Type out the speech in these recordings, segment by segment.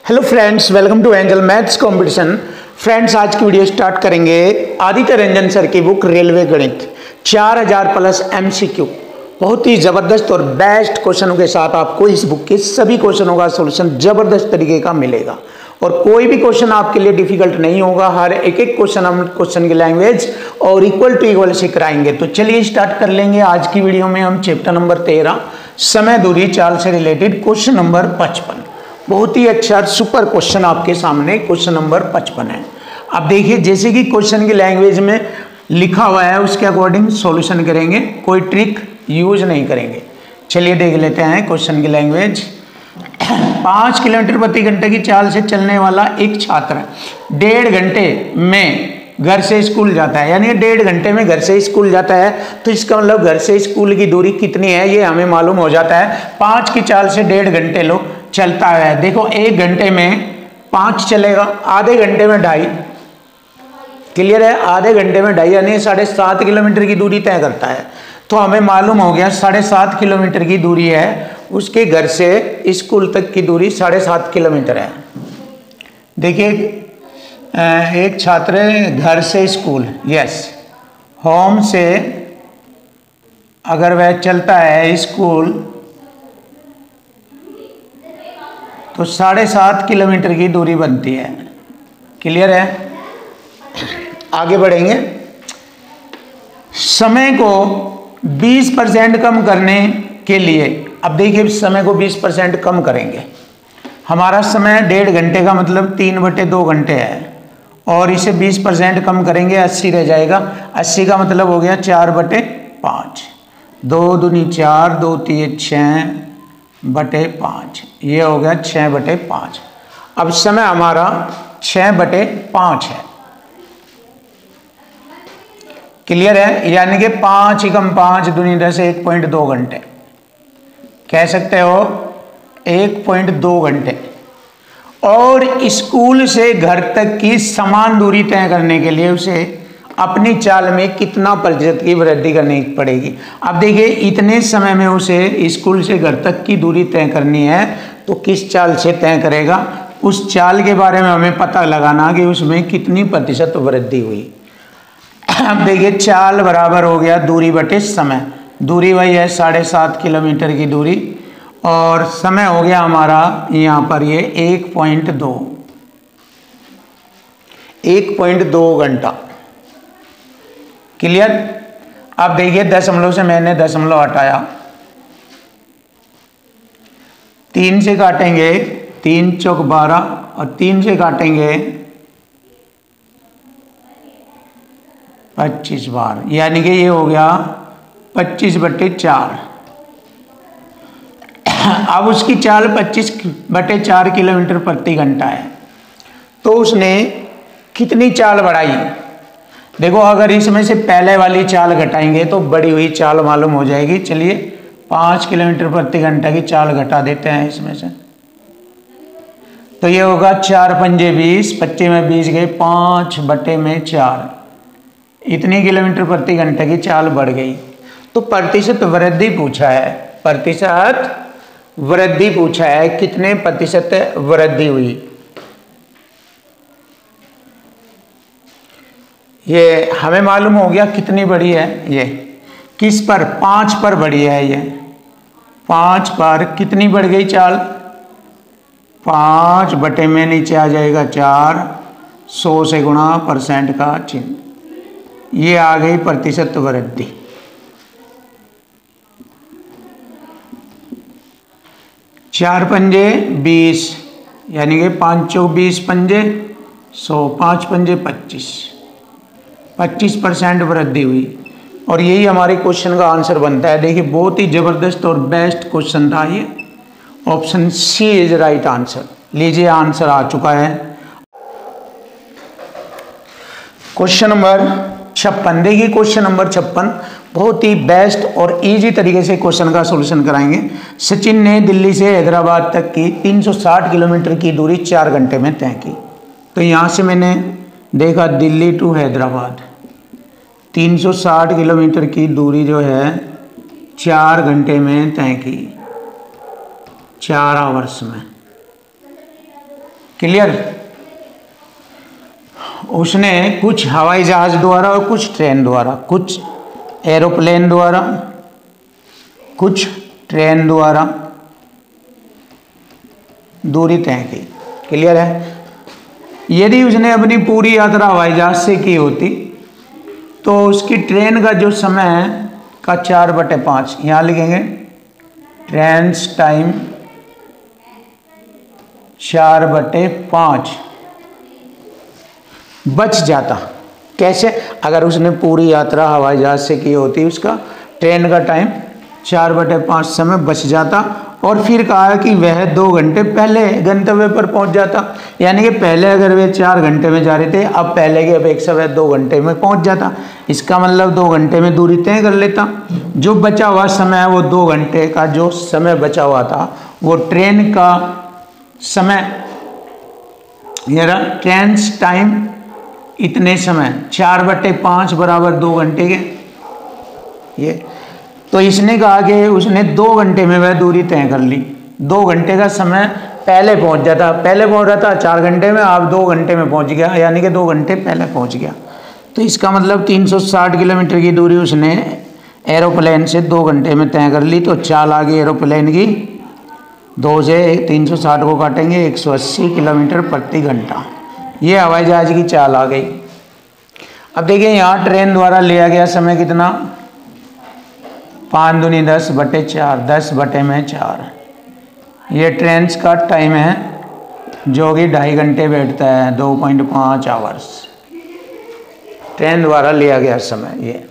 Hello friends, welcome to Angel Maths competition. Friends, आज की video start करेंगे Aditya Ranjan sir की बुक रेलवे गणित 4000 प्लस एमसीक्यू। बहुत ही ज़बरदस्त और बेस्ट क्वेश्चनों के साथ आपको इस बुक के सभी क्वेश्चनों का सॉल्यूशन ज़बरदस्त तरीके का मिलेगा और कोई भी क्वेश्चन आपके लिए डिफिकल्ट नहीं होगा। हर एक क्वेश्चन हम क्वेश्चन की लैंग्वेज और इक्वल टू इक्वल से कराएंगे। तो चलिए स्टार्ट कर लेंगे। आज की वीडियो में हम चैप्टर नंबर 13 समय दूरी चाल से रिलेटेड क्वेश्चन नंबर 55, बहुत ही अच्छा सुपर क्वेश्चन आपके सामने क्वेश्चन नंबर 55 है। अब देखिए, जैसे कि क्वेश्चन की लैंग्वेज में लिखा हुआ है उसके अकॉर्डिंग सॉल्यूशन करेंगे, कोई ट्रिक यूज नहीं करेंगे। चलिए देख लेते हैं क्वेश्चन की लैंग्वेज। 5 किलोमीटर प्रति घंटे की चाल से चलने वाला एक छात्र 1.5 घंटे में घर से स्कूल जाता है, यानी 1.5 घंटे में घर से स्कूल जाता है। तो इसका मतलब घर से स्कूल की दूरी कितनी है ये हमें मालूम हो जाता है। 5 की चाल से 1.5 घंटे लो चलता है। देखो, 1 घंटे में 5 चलेगा, आधे घंटे में 2.5। क्लियर है? आधे घंटे में 2.5 यानी 7.5 किलोमीटर की दूरी तय करता है। तो हमें मालूम हो गया 7.5 किलोमीटर की दूरी है, उसके घर से स्कूल तक की दूरी 7.5 किलोमीटर है। देखिए, एक छात्र घर से स्कूल, यस, होम से अगर वह चलता है स्कूल तो 7.5 किलोमीटर की दूरी बनती है। क्लियर है? आगे बढ़ेंगे। समय को 20% कम करने के लिए, अब देखिए समय को 20% कम करेंगे। हमारा समय 1.5 घंटे का मतलब 3/2 घंटे है और इसे 20% कम करेंगे, 80 रह जाएगा। 80 का मतलब हो गया 4/5। 2 दूनी 4, 2 3 6/5, ये हो गया 6/5। अब समय हमारा 6/5 है। क्लियर है? यानी कि 5 × 5 दूनी 10, 1.2 घंटे कह सकते हो, 1.2 घंटे। और स्कूल से घर तक की समान दूरी तय करने के लिए उसे अपनी चाल में कितना प्रतिशत की वृद्धि करनी पड़ेगी। अब देखिए, इतने समय में उसे स्कूल से घर तक की दूरी तय करनी है तो किस चाल से तय करेगा, उस चाल के बारे में हमें पता लगाना कि उसमें कितनी प्रतिशत वृद्धि हुई। अब देखिए, चाल बराबर हो गया दूरी बटे समय। दूरी वही है 7.5 किलोमीटर की दूरी और समय हो गया हमारा यहाँ पर ये 1.2 घंटा। क्लियर? अब देखिए, दशमलव से मैंने दशमलव हटाया, 3 से काटेंगे 3 चौक 12 और 3 से काटेंगे 25 बार, यानी कि ये हो गया 25/4। अब उसकी चाल 25/4 किलोमीटर प्रति घंटा है, तो उसने कितनी चाल बढ़ाई? देखो, अगर इसमें से पहले वाली चाल घटाएंगे तो बड़ी हुई चाल मालूम हो जाएगी। चलिए 5 किलोमीटर प्रति घंटा की चाल घटा देते हैं इसमें से, तो ये होगा 4 पंजे 20, 25 में 20 गए, 5/4, इतनी किलोमीटर प्रति घंटे की चाल बढ़ गई। तो प्रतिशत वृद्धि पूछा है, प्रतिशत वृद्धि पूछा है, कितने प्रतिशत वृद्धि हुई। ये हमें मालूम हो गया कितनी बढ़ी है। ये किस पर? 5 पर बढ़ी है। ये 5 पर कितनी बढ़ गई चाल? 5 बटे में नीचे आ जाएगा 4, 100 से गुणा % का चिन्ह, ये आ गई प्रतिशत वृद्धि। चार पंजे 20, यानी कि 5 चौक 20 पंजे 100, 5 पंजे 25% वृद्धि हुई। और यही हमारे क्वेश्चन का आंसर बनता है। देखिए, बहुत ही जबरदस्त और बेस्ट क्वेश्चन था ये। Option C is right answer. लीजिए, आंसर आ चुका है। Question number 56। देखिए, क्वेश्चन नंबर 56 बहुत ही बेस्ट और इजी तरीके से क्वेश्चन का सॉल्यूशन कराएंगे। सचिन ने दिल्ली से हैदराबाद तक की 360 किलोमीटर की दूरी 4 घंटे में तय की। तो यहाँ से मैंने देखा दिल्ली टू हैदराबाद 360 किलोमीटर की दूरी जो है 4 घंटे में तय की, 4 आवर्स में। क्लियर। उसने कुछ हवाई जहाज द्वारा और कुछ ट्रेन द्वारा, कुछ एरोप्लेन द्वारा, कुछ ट्रेन द्वारा दूरी तय की। क्लियर है। यदि उसने अपनी पूरी यात्रा हवाई जहाज से की होती तो उसकी ट्रेन का जो समय है का 4/5 यहाँ लिखेंगे, ट्रेन्स टाइम 4/5 बच जाता। कैसे? अगर उसने पूरी यात्रा हवाई जहाज से की होती उसका ट्रेन का टाइम 4/5 समय बच जाता। और फिर कहा कि वह 2 घंटे पहले गंतव्य पर पहुंच जाता। यानी कि पहले अगर वे 4 घंटे में जा रहे थे, अब पहले की अपेक्षा वह 2 घंटे में पहुंच जाता। इसका मतलब 2 घंटे में दूरी तय कर लेता। जो बचा हुआ समय है वो 2 घंटे का जो समय बचा हुआ था वो ट्रेन का समय, ट्रेन टाइम इतने समय 4/5 बराबर 2 घंटे के। ये तो इसने कहा कि उसने 2 घंटे में वह दूरी तय कर ली। 2 घंटे का समय पहले पहुंच जाता, पहले पहुंच रहा था 4 घंटे में, आप 2 घंटे में पहुंच गया, यानी कि 2 घंटे पहले पहुंच गया। तो इसका मतलब 360 किलोमीटर की दूरी उसने एरोप्लेन से 2 घंटे में तय कर ली। तो चाल आ गई एरोप्लेन की 2 से 360 को काटेंगे 180 किलोमीटर प्रति घंटा। ये हवाई जहाज की चाल आ गई। अब देखिए यहाँ ट्रेन द्वारा लिया गया समय कितना, 5 दूनी 10/4, 10/4। ये ट्रेन का टाइम है जो कि 2.5 घंटे बैठता है, 2.5 आवर्स ट्रेन द्वारा लिया गया समय ये।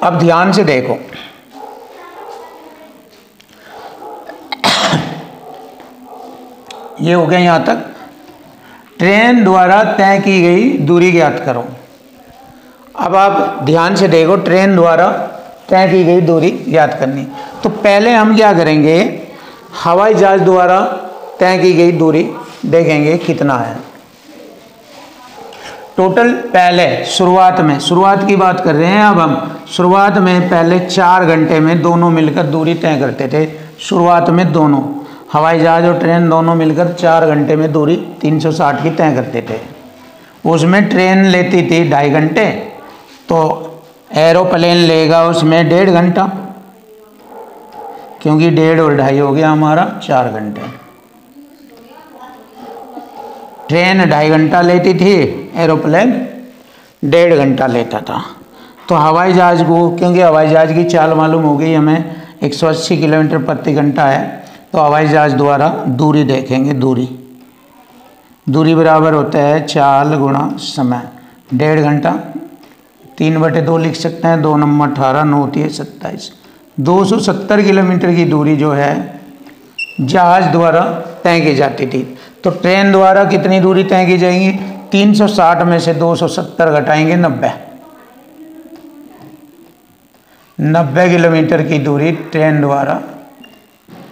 अब ध्यान से देखो, ये हो गया यहाँ तक। ट्रेन द्वारा तय की गई दूरी ज्ञात करो। अब आप ध्यान से देखो, ट्रेन द्वारा तय की गई दूरी ज्ञात करनी। तो पहले हम क्या करेंगे, हवाई जहाज द्वारा तय की गई दूरी देखेंगे कितना है टोटल। पहले शुरुआत की बात कर रहे हैं। अब हम शुरुआत में पहले 4 घंटे में दोनों मिलकर दूरी तय करते थे। शुरुआत में दोनों हवाई जहाज और ट्रेन दोनों मिलकर 4 घंटे में दूरी 360 की तय करते थे। उसमें ट्रेन लेती थी 2.5 घंटे, तो एरोप्लेन लेगा उसमें 1.5 घंटा, क्योंकि 1.5 और 2.5 हो गया हमारा 4 घंटे। ट्रेन 2.5 घंटा लेती थी, एरोप्लेन 1.5 घंटा लेता था। तो हवाई जहाज को, क्योंकि हवाई जहाज की चाल मालूम हो गई हमें 180 किलोमीटर प्रति घंटा है, तो हवाई जहाज द्वारा दूरी देखेंगे। दूरी बराबर होता है चाल गुणा समय। 1.5 घंटा 3/2 लिख सकते हैं, 2 नंबर 18, 9 होती 27। 270 किलोमीटर की दूरी जो है जहाज द्वारा तय की जाती थी। तो ट्रेन द्वारा कितनी दूरी तय की जाएगी, 360 में से 270 घटाएंगे 90 किलोमीटर की दूरी ट्रेन द्वारा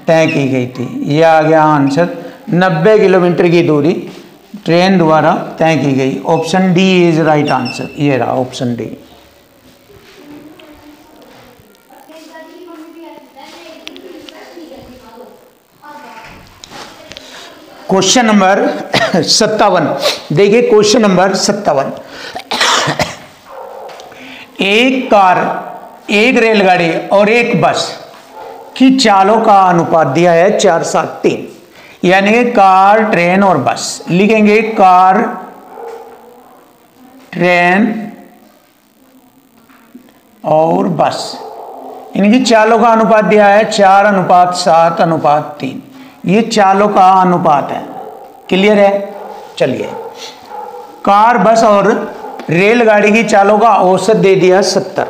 तय की गई थी। यह आ गया आंसर, 90 किलोमीटर की दूरी ट्रेन द्वारा तय की गई। Option D is right answer. ये रहा ऑप्शन डी। क्वेश्चन नंबर 57 देखिए, क्वेश्चन नंबर 57। एक कार, एक रेलगाड़ी और एक बस की चालों का अनुपात दिया है 4:7:3, यानी कि कार, ट्रेन और बस। लिखेंगे कार, ट्रेन और बस, इनकी चालों का अनुपात दिया है 4:7:3। ये चालों का अनुपात है। क्लियर है। चलिए, कार, बस और रेलगाड़ी की चालों का औसत दे दिया 70।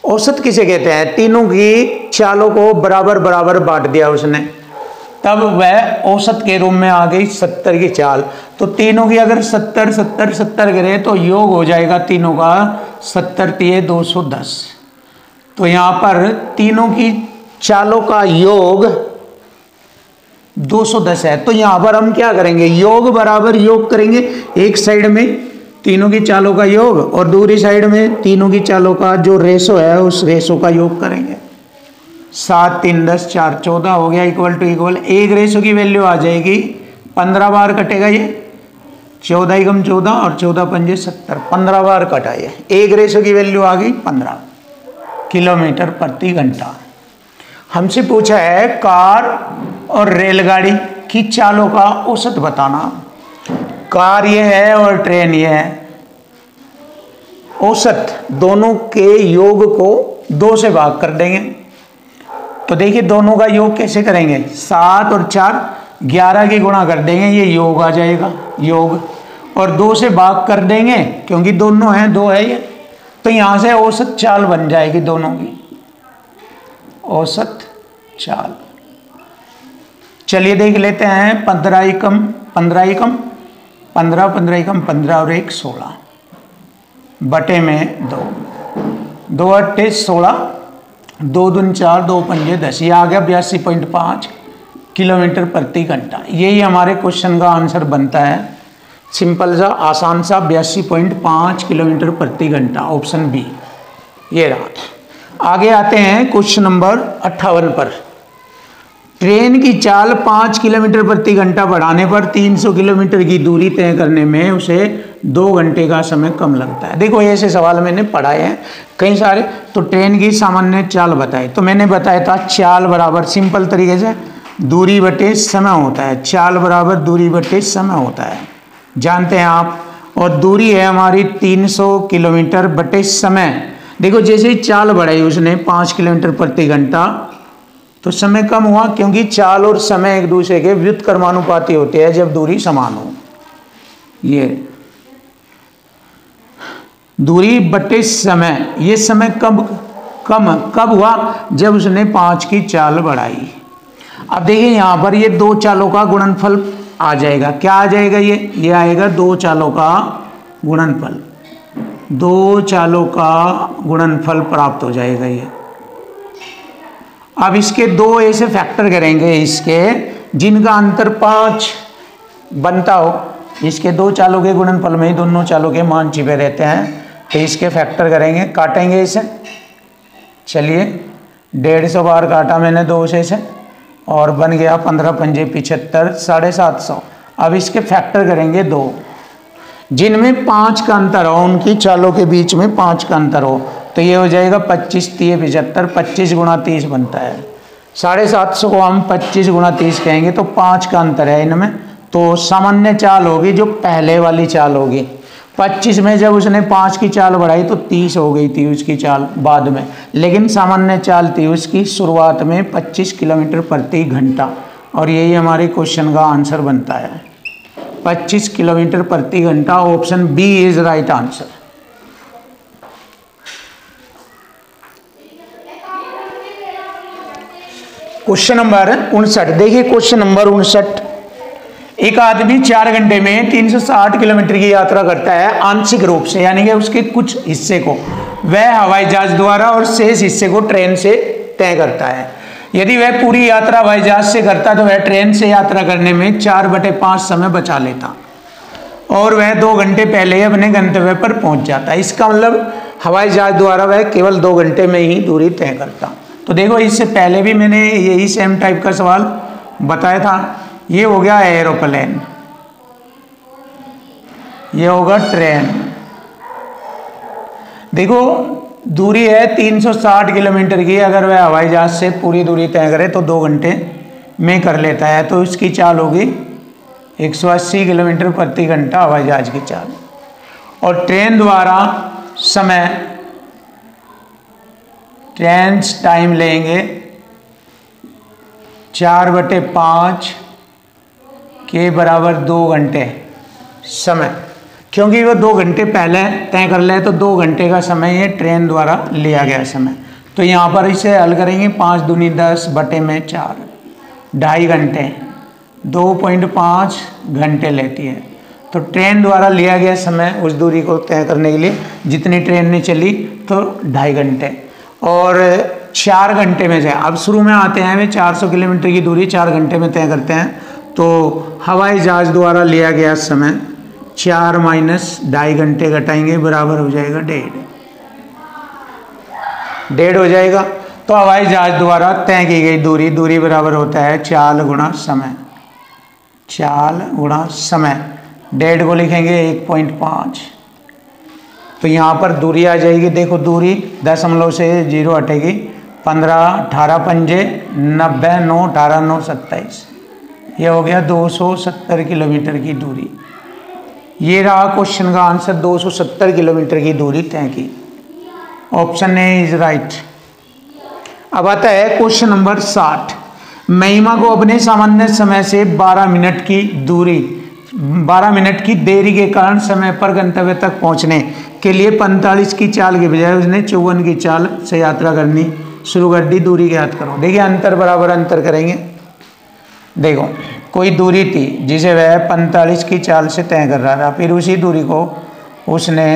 औसत किसे कहते हैं, तीनों की चालों को बराबर बराबर बांट दिया उसने, तब वह औसत के रूप में आ गई 70 की चाल। तो तीनों की अगर 70 70 70 करें तो योग हो जाएगा तीनों का 70 × 210। तो यहाँ पर तीनों की चालों का योग 210 है। तो यहाँ पर हम क्या करेंगे, योग बराबर योग करेंगे। एक साइड में तीनों की चालों का योग और दूसरी साइड में तीनों की चालों का जो रेशो है उस रेशो का योग करेंगे। 7 × 3 = 10, 4 = 14 हो गया, इक्वल टू इक्वल। एक रेशो की वैल्यू आ जाएगी 15 बार कटेगा ये, 14 एकम 14 और 14 पंजे 70, 15 बार कटा ये। एक रेशो की वैल्यू आ गई 15 किलोमीटर प्रति घंटा। हमसे पूछा है कार और रेलगाड़ी की चालों का औसत बताना। कार ये है और ट्रेन ये है, औसत दोनों के योग को 2 से भाग कर देंगे। तो देखिए दोनों का योग कैसे करेंगे, 7 और 4 11 की गुणा कर देंगे, ये योग आ जाएगा योग, और 2 से भाग कर देंगे क्योंकि दोनों हैं, 2 है ये, तो यहां से औसत चाल बन जाएगी दोनों की, औसत चाल। चलिए देख लेते हैं, 15 एकम 15 एकम 15 15 एकम 15 और 1 16 बटे में 2, 2 अट्ठे 16, 2 दून 4, 2 पंजे 10, ये आ गया 82.5 किलोमीटर प्रति घंटा। यही हमारे क्वेश्चन का आंसर बनता है, सिंपल सा आसान सा 82.5 किलोमीटर प्रति घंटा, ऑप्शन बी ये रहा। आगे आते हैं क्वेश्चन नंबर 58 पर। ट्रेन की चाल 5 किलोमीटर प्रति घंटा बढ़ाने पर 300 किलोमीटर की दूरी तय करने में उसे 2 घंटे का समय कम लगता है। देखो ऐसे सवाल मैंने पढ़ाए हैं कई सारे। तो ट्रेन की सामान्य चाल बताई, तो मैंने बताया था चाल बराबर सिंपल तरीके से दूरी बटे समय होता है, चाल बराबर दूरी बटे समय होता है, जानते हैं आप। और दूरी है हमारी 300 किलोमीटर बटे समय। देखो जैसे ही चाल बढ़ाई उसने 5 किलोमीटर प्रति घंटा, तो समय कम हुआ, क्योंकि चाल और समय एक दूसरे के व्युत्क्रमानुपाती होते हैं जब दूरी समान हो। ये दूरी बटे समय, ये समय कब हुआ, जब उसने 5 की चाल बढ़ाई। अब देखिए यहाँ पर ये 2 चालों का गुणनफल आ जाएगा। क्या आ जाएगा, ये आएगा 2 चालों का गुणनफल, 2 चालों का गुणनफल प्राप्त हो जाएगा ये। अब इसके 2 ऐसे फैक्टर करेंगे इसके जिनका अंतर 5 बनता हो। इसके 2 चालों के गुणनफल में ही दोनों चालों के मान छिपे रहते हैं, तो इसके फैक्टर करेंगे, काटेंगे इसे। चलिए 150 बार काटा मैंने 2 से और बन गया 15 पंजे 75, 750। अब इसके फैक्टर करेंगे 2 जिनमें 5 का अंतर हो, उनकी चालों के बीच में 5 का अंतर हो, तो ये हो जाएगा 25 3 75, 25 गुणा 30 बनता है। 750 को हम 25 गुणा 30 कहेंगे, तो 5 का अंतर है इनमें। तो सामान्य चाल होगी जो पहले वाली चाल होगी। 25 में जब उसने 5 की चाल बढ़ाई तो 30 हो गई थी उसकी चाल बाद में, लेकिन सामान्य चाल थी उसकी शुरुआत में 25 किलोमीटर प्रति घंटा, और यही हमारे क्वेश्चन का आंसर बनता है, 25 किलोमीटर प्रति घंटा। Option B is right answer. Question number 59, देखिए क्वेश्चन नंबर 59। एक आदमी 4 घंटे में 360 किलोमीटर की यात्रा करता है आंशिक रूप से, यानी कि उसके कुछ हिस्से को वह हवाई जहाज द्वारा और शेष हिस्से को ट्रेन से तय करता है। यदि वह पूरी यात्रा हवाई जहाज से करता तो वह ट्रेन से यात्रा करने में 4/5 समय बचा लेता और वह 2 घंटे पहले ही अपने गंतव्य पर पहुंच जाता। इसका मतलब हवाई जहाज द्वारा वह केवल 2 घंटे में ही दूरी तय करता। तो देखो इससे पहले भी मैंने यही सेम टाइप का सवाल बताया था। ये हो गया एरोप्लेन, ये होगा ट्रेन। देखो दूरी है 360 किलोमीटर की, अगर वह हवाई जहाज से पूरी दूरी तय करे तो 2 घंटे में कर लेता है, तो इसकी चाल होगी 180 किलोमीटर प्रति घंटा हवाई जहाज की चाल। और ट्रेन द्वारा समय, ट्रेन टाइम लेंगे 4/5 के बराबर 2 घंटे समय, क्योंकि वो 2 घंटे पहले तय कर ले तो 2 घंटे का समय ये ट्रेन द्वारा लिया गया समय। तो यहाँ पर इसे हल करेंगे, 5 दूनी 10 बटे में 4, 2.5 घंटे, 2.5 घंटे लेती है। तो ट्रेन द्वारा लिया गया समय उस दूरी को तय करने के लिए जितनी ट्रेन ने चली तो 2.5 घंटे, और 4 घंटे में से अब शुरू में आते हैं वे 400 किलोमीटर की दूरी 4 घंटे में तय करते हैं। तो हवाई जहाज द्वारा लिया गया समय 4 माइनस 2.5 घंटे घटाएंगे बराबर हो जाएगा 1.5 हो जाएगा। तो हवाई जहाज द्वारा तय की गई दूरी बराबर होता है 4 गुणा समय। चाल गुणा समय, 1.5 को लिखेंगे 1.5। तो यहाँ पर दूरी आ जाएगी, देखो दूरी दशमलव से 0 हटेगी, 15, 18 पंजे 90, 9, 18, 9, 27, ये हो गया 270 किलोमीटर की दूरी। ये रहा क्वेश्चन का आंसर, 270 किलोमीटर की दूरी तय की। Option A is right. अब आता है क्वेश्चन नंबर 60। महिमा को अपने सामान्य समय से 12 मिनट की देरी के कारण समय पर गंतव्य तक पहुंचने के लिए 45 की चाल के बजाय उसने 54 की चाल से यात्रा करनी शुरू कर दी। दूरी ज्ञात करो। देखिए अंतर बराबर अंतर करेंगे। देखो कोई दूरी थी जिसे वह 45 की चाल से तय कर रहा था, फिर उसी दूरी को उसने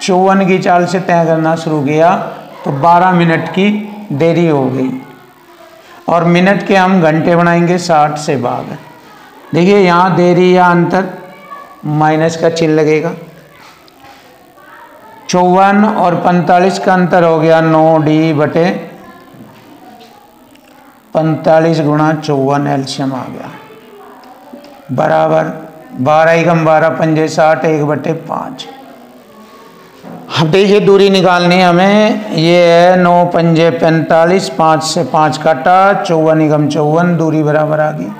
54 की चाल से तय करना शुरू किया, तो 12 मिनट की देरी हो गई। और मिनट के हम घंटे बनाएंगे 60 से भाग। देखिए यहाँ देरी या अंतर माइनस का चिन्ह लगेगा। 54 और 45 का अंतर हो गया 9d बटे 45 गुणा 54, एलसीएम आ गया बराबर 12 एकम 12 पंजे 60, 1/5। अब देखिए दूरी निकालनी हमें, ये है 9 पंजे 45, 5 से 5 काटा, 54 एकम 54, दूरी बराबर आ गई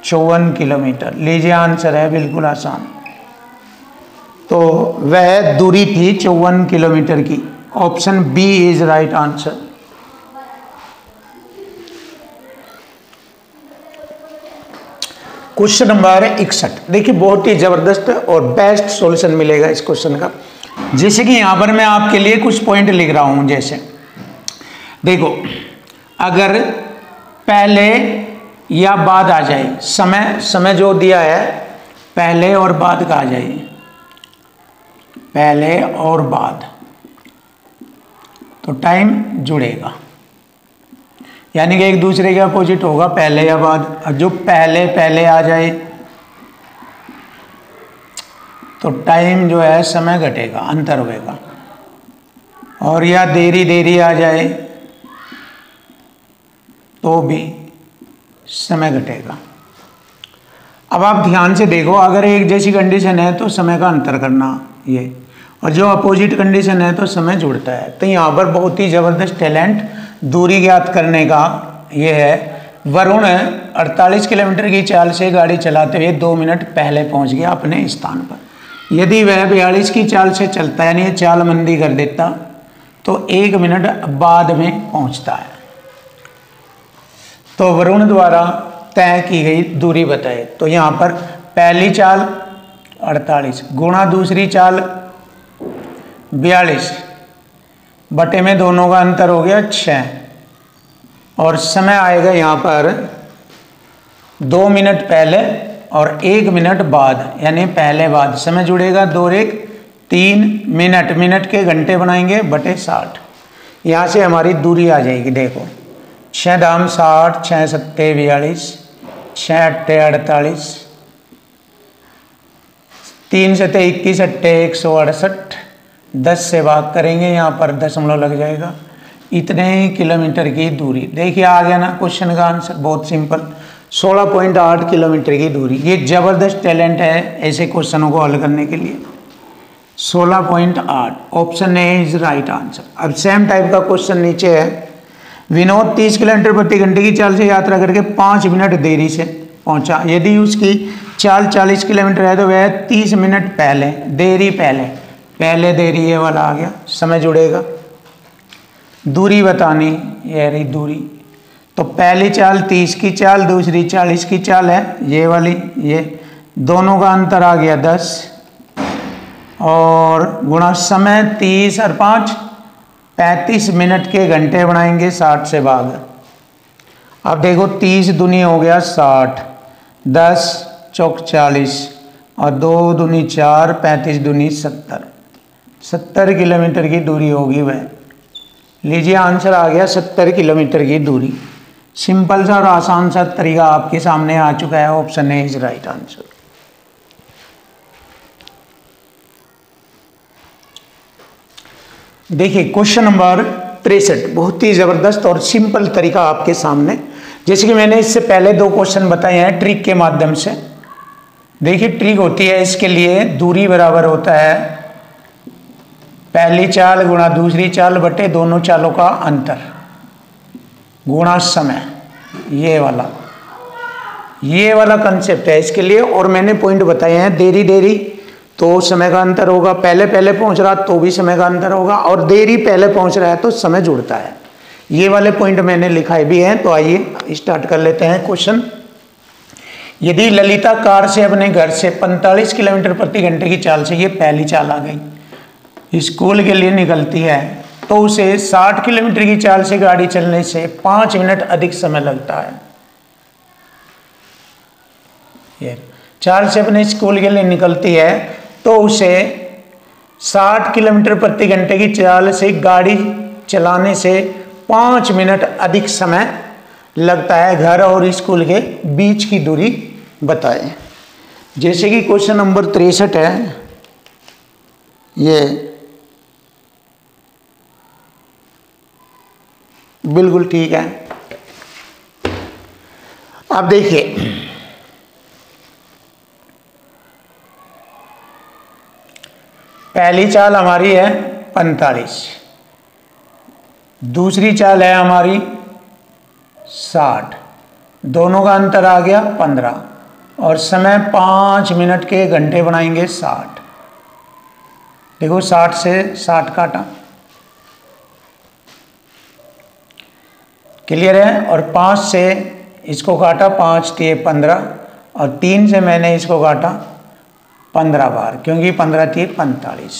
54 किलोमीटर। लीजिए आंसर है बिल्कुल आसान। तो वह दूरी थी 54 किलोमीटर की। Option B is right answer. Question number 61। देखिए बहुत ही जबरदस्त और बेस्ट सॉल्यूशन मिलेगा इस क्वेश्चन का। जैसे कि यहां पर मैं आपके लिए कुछ पॉइंट लिख रहा हूं। जैसे देखो अगर पहले या बाद आ जाए, समय जो दिया है पहले और बाद का आ जाए, पहले और बाद, तो टाइम जुड़ेगा, यानी कि एक दूसरे के अपोजिट होगा, पहले या बाद। और जो पहले आ जाए तो टाइम जो है समय घटेगा, अंतर होगा। और या देरी आ जाए तो भी समय घटेगा। अब आप ध्यान से देखो, अगर एक जैसी कंडीशन है तो समय का अंतर करना ये, और जो अपोजिट कंडीशन है तो समय जुड़ता है। तो यहाँ पर बहुत ही ज़बरदस्त टैलेंट दूरी ज्ञात करने का ये है। वरुण 48 किलोमीटर की चाल से गाड़ी चलाते हुए 2 मिनट पहले पहुँच गया अपने स्थान पर। यदि वह 42 की चाल से चलता है, यानी चाल मंदी कर देता, तो 1 मिनट बाद में पहुँचता है। तो वरुण द्वारा तय की गई दूरी बताए। तो यहाँ पर पहली चाल 48 गुणा दूसरी चाल 42 बटे में दोनों का अंतर हो गया 6, और समय आएगा यहाँ पर 2 मिनट पहले और 1 मिनट बाद, यानी पहले बाद समय जुड़ेगा। 2 1 3 मिनट, मिनट के घंटे बनाएंगे बटे 60। यहाँ से हमारी दूरी आ जाएगी। देखो 6 दाम 60, 6 सत्ते 42, 6 अट्टे 48, 3 सत्ते 21 अट्टे 168, 10 से भाग करेंगे, यहाँ पर दशमलव लग जाएगा। इतने ही किलोमीटर की दूरी। देखिए आ गया ना क्वेश्चन का आंसर, बहुत सिंपल, 16.8 किलोमीटर की दूरी। ये जबरदस्त टैलेंट है ऐसे क्वेश्चनों को हल करने के लिए। 16.8, option A is right answer. अब सेम टाइप का क्वेश्चन नीचे है। विनोद 30 किलोमीटर प्रति घंटे की चाल से यात्रा करके 5 मिनट देरी से पहुंचा। यदि उसकी चाल 40 किलोमीटर है तो वह 30 मिनट पहले, देरी पहले देरी ये वाला आ गया, समय जुड़ेगा। दूरी बतानी, ये रही दूरी। तो पहली चाल 30 की चाल, दूसरी 40 की चाल है, ये वाली, ये दोनों का अंतर आ गया 10, और गुणा समय 30 और 5 35 मिनट के घंटे बनाएंगे 60 से भाग। अब देखो 30 दूनी हो गया 60, 10 चौक 40 और 2 दूनी 4, 35 दूनी 70 किलोमीटर की दूरी होगी वह। लीजिए आंसर आ गया 70 किलोमीटर की दूरी। सिंपल सा और आसान सा तरीका आपके सामने आ चुका है। Option A is right answer. देखिए क्वेश्चन नंबर 63, बहुत ही ज़बरदस्त और सिंपल तरीका आपके सामने। जैसे कि मैंने इससे पहले 2 क्वेश्चन बताए हैं ट्रिक के माध्यम से। देखिए ट्रिक होती है इसके लिए, दूरी बराबर होता है पहली चाल गुणा दूसरी चाल बटे दोनों चालों का अंतर गुणा समय। ये वाला कंसेप्ट है इसके लिए। और मैंने पॉइंट बताए हैं, देरी देरी तो समय का अंतर होगा, पहले पहले पहुंच रहा तो भी समय का अंतर होगा, और देरी पहले पहुंच रहा है तो समय जुड़ता है। ये वाले पॉइंट मैंने लिखाए भी हैं। तो आइए स्टार्ट कर लेते हैं क्वेश्चन। यदि ललिता कार से अपने घर से 45 किलोमीटर प्रति घंटे की चाल से, ये पहली चाल आ गई, स्कूल के लिए निकलती है, तो उसे 60 किलोमीटर की चाल से गाड़ी चलने से 5 मिनट अधिक समय लगता है। ये चाल से अपने स्कूल के लिए निकलती है तो उसे 60 किलोमीटर प्रति घंटे की चाल से गाड़ी चलाने से 5 मिनट अधिक समय लगता है। घर और स्कूल के बीच की दूरी बताएं। जैसे कि क्वेश्चन नंबर 63 है, ये बिल्कुल ठीक है। अब देखिए पहली चाल हमारी है 45, दूसरी चाल है हमारी 60, दोनों का अंतर आ गया 15, और समय 5 मिनट के घंटे बनाएंगे 60। देखो 60 से 60 काटा, क्लियर है। और 5 से इसको काटा, 5 × 15, और 3 से मैंने इसको काटा 15 बार, क्योंकि 15 × 45,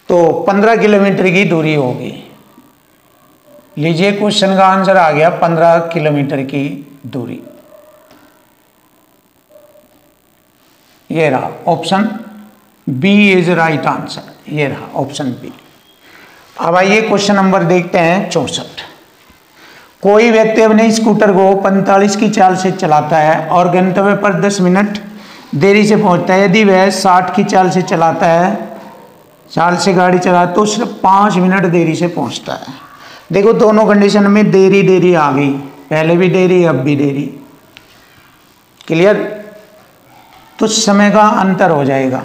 तो 15 किलोमीटर की दूरी होगी। लीजिए क्वेश्चन का आंसर आ गया 15 किलोमीटर की दूरी। ये रहा option B is right answer, ये रहा ऑप्शन बी। अब आइए क्वेश्चन नंबर देखते हैं 64। कोई व्यक्ति अपने स्कूटर को 45 की चाल से चलाता है और गंतव्य पर 10 मिनट देरी से पहुंचता है। यदि वह 60 की चाल से चलाता है, चाल से गाड़ी चलाता है, तो सिर्फ 5 मिनट देरी से पहुंचता है। देखो दोनों कंडीशन में देरी देरी आ गई, पहले भी देरी अब भी देरी, क्लियर। तो समय का अंतर हो जाएगा।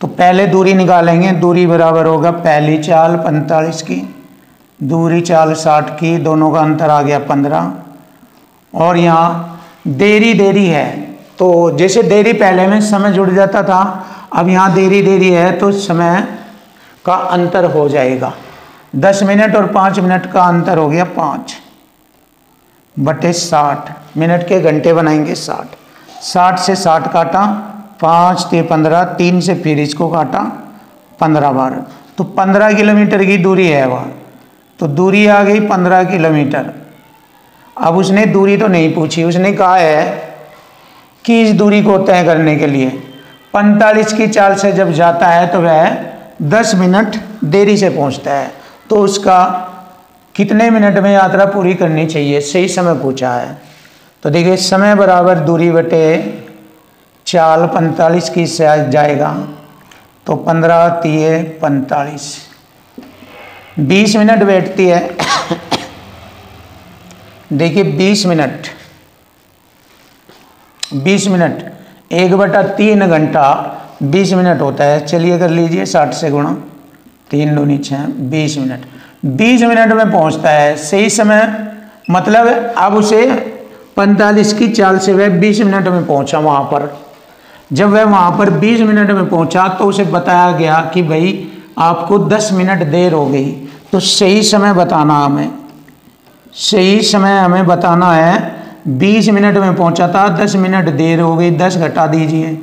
तो पहले दूरी निकालेंगे, दूरी बराबर होगा पहली चाल 45 की, दूरी चाल 60 की, दोनों का अंतर आ गया 15, और यहाँ देरी देरी है, तो जैसे देरी पहले में समय जुड़ जाता था, अब यहाँ देरी देरी है तो समय का अंतर हो जाएगा। 10 मिनट और 5 मिनट का अंतर हो गया 5 बटे 60, मिनट के घंटे बनाएंगे 60। 60 से 60 काटा, 5 × 15, 3 से फिर इसको काटा 15 बार, तो 15 किलोमीटर की दूरी है वह। तो दूरी आ गई 15 किलोमीटर। अब उसने दूरी तो नहीं पूछी, उसने कहा है कि इस दूरी को तय करने के लिए 45 की चाल से जब जाता है तो वह 10 मिनट देरी से पहुंचता है, तो उसका कितने मिनट में यात्रा पूरी करनी चाहिए, सही समय पूछा है। तो देखिए समय बराबर दूरी बटे चाल 45 की से जाएगा, तो 15 × 3 = 45, 20 मिनट बैठती है। देखिए 20 मिनट 1/3 घंटा 20 मिनट होता है। चलिए कर लीजिए 60 से गुणा, 3 दूनी 6, 20 मिनट। 20 मिनट में पहुंचता है, सही समय मतलब अब उसे 45 की चाल से वह 20 मिनट में पहुंचा वहां पर। जब वह वहां पर 20 मिनट में पहुंचा तो उसे बताया गया कि भाई आपको 10 मिनट देर हो गई। तो सही समय बताना, सही समय हमें बताना है। 20 मिनट में पहुंचा था, 10 मिनट देर हो गई, 10 घटा दीजिए,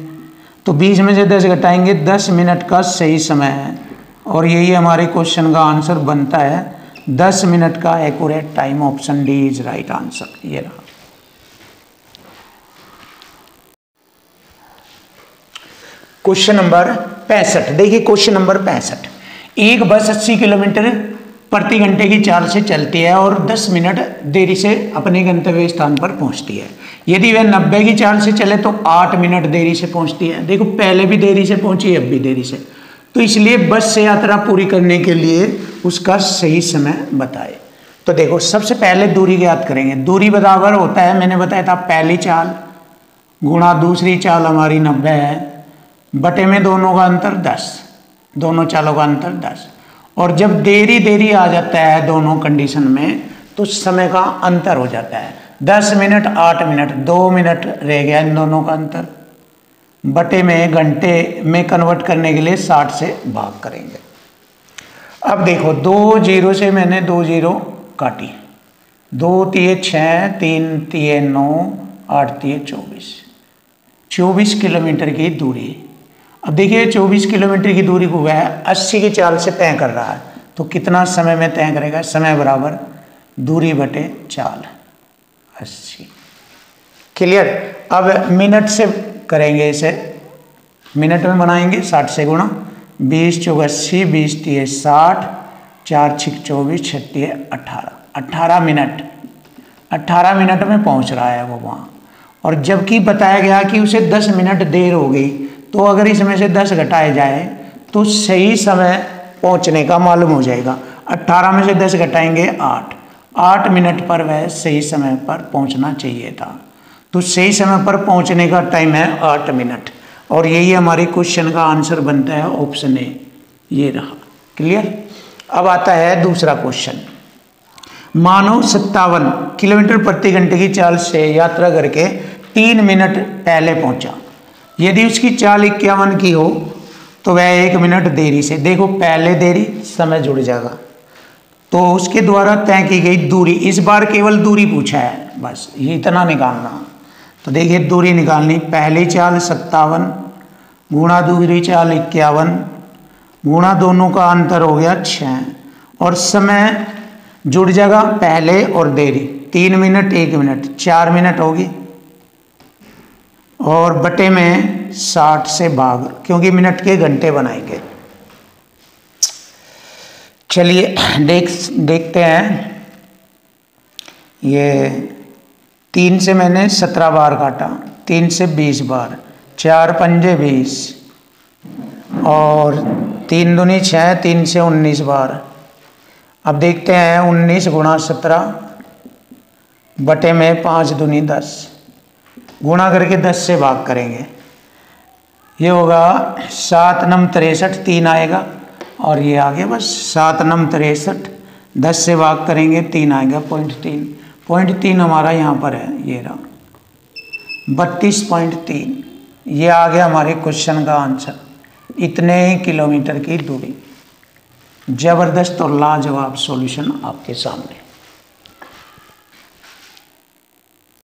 तो 20 में से 10 घटाएंगे, 10 मिनट का सही समय है। और यही हमारे क्वेश्चन का आंसर बनता है 10 मिनट का accurate time. Option D is right answer. ये रहा क्वेश्चन नंबर 65। देखिए क्वेश्चन नंबर 65, एक बस 80 किलोमीटर प्रति घंटे की चाल से चलती है और 10 मिनट देरी से अपने गंतव्य स्थान पर पहुंचती है। यदि वह 90 की चाल से चले तो 8 मिनट देरी से पहुंचती है। देखो पहले भी देरी से पहुंची, अब भी देरी से, तो इसलिए बस से यात्रा पूरी करने के लिए उसका सही समय बताए। तो देखो सबसे पहले दूरी ज्ञात करेंगे। दूरी बराबर होता है, मैंने बताया था पहली चाल गुणा दूसरी चाल हमारी 90 है, बटे में दोनों का अंतर 10, दोनों चालों का अंतर 10। और जब देरी देरी आ जाता है दोनों कंडीशन में तो समय का अंतर हो जाता है। 10 मिनट 8 मिनट, 2 मिनट रह गया इन दोनों का अंतर, बटे में घंटे में कन्वर्ट करने के लिए 60 से भाग करेंगे। अब देखो 2 जीरो से मैंने 2 जीरो काटी, 2 तिये 6, 3 तिये 9, 8 तिये 24 किलोमीटर की दूरी। अब देखिए 24 किलोमीटर की दूरी को वह 80 की चाल से तय कर रहा है, तो कितना समय में तय करेगा? समय बराबर दूरी बटे चाल 80। क्लियर? अब मिनट से करेंगे, इसे मिनट में बनाएंगे। 60 से गुणा, 20 चौक 80, 20 तिये 60, 4 छिक 24, 6 तिये 18 मिनट। 18 मिनट में पहुंच रहा है वो वहाँ। और जबकि बताया गया कि उसे 10 मिनट देर हो गई, तो अगर इसमें से 10 घटाए जाए तो सही समय पहुंचने का मालूम हो जाएगा। 18 में से 10 घटाएंगे 8 मिनट पर वह सही समय पर पहुंचना चाहिए था। तो सही समय पर पहुंचने का टाइम है 8 मिनट। और यही हमारे क्वेश्चन का आंसर बनता है ऑप्शन ए, ये रहा। क्लियर? अब आता है दूसरा क्वेश्चन। मानो 57 किलोमीटर प्रति घंटे की चाल से यात्रा करके 3 मिनट पहले पहुंचा। यदि उसकी चाल 51 की हो तो वह 1 मिनट देरी से, देखो पहले देरी समय जुड़ जाएगा, तो उसके द्वारा तय की गई दूरी, इस बार केवल दूरी पूछा है, बस ये इतना निकालना। तो देखिए दूरी निकालनी, पहली चाल 57 गुणा दूसरी चाल 51 गुणा दोनों का अंतर हो गया 6, और समय जुड़ जाएगा पहले और देरी, 3 मिनट 1 मिनट 4 मिनट होगी, और बटे में 60 से भाग, क्योंकि मिनट के घंटे बनाएंगे। चलिए देखते हैं। ये 3 से मैंने 17 बार काटा, 3 से 20 बार, 4 पंजे 20, और 3 दूनी 6, 3 से 19 बार। अब देखते हैं 19 गुणा 17 बटे में 5 दूनी 10, गुणा करके 10 से भाग करेंगे, ये होगा 7 नम 63, 3 आएगा, और ये आ गया बस 7 नम 63, 10 से भाग करेंगे 3 आएगा, 0.3 हमारा यहाँ पर है, ये रहा 32.3। ये आ गया हमारे क्वेश्चन का आंसर, इतने किलोमीटर की दूरी। जबरदस्त और लाजवाब सॉल्यूशन आपके सामने।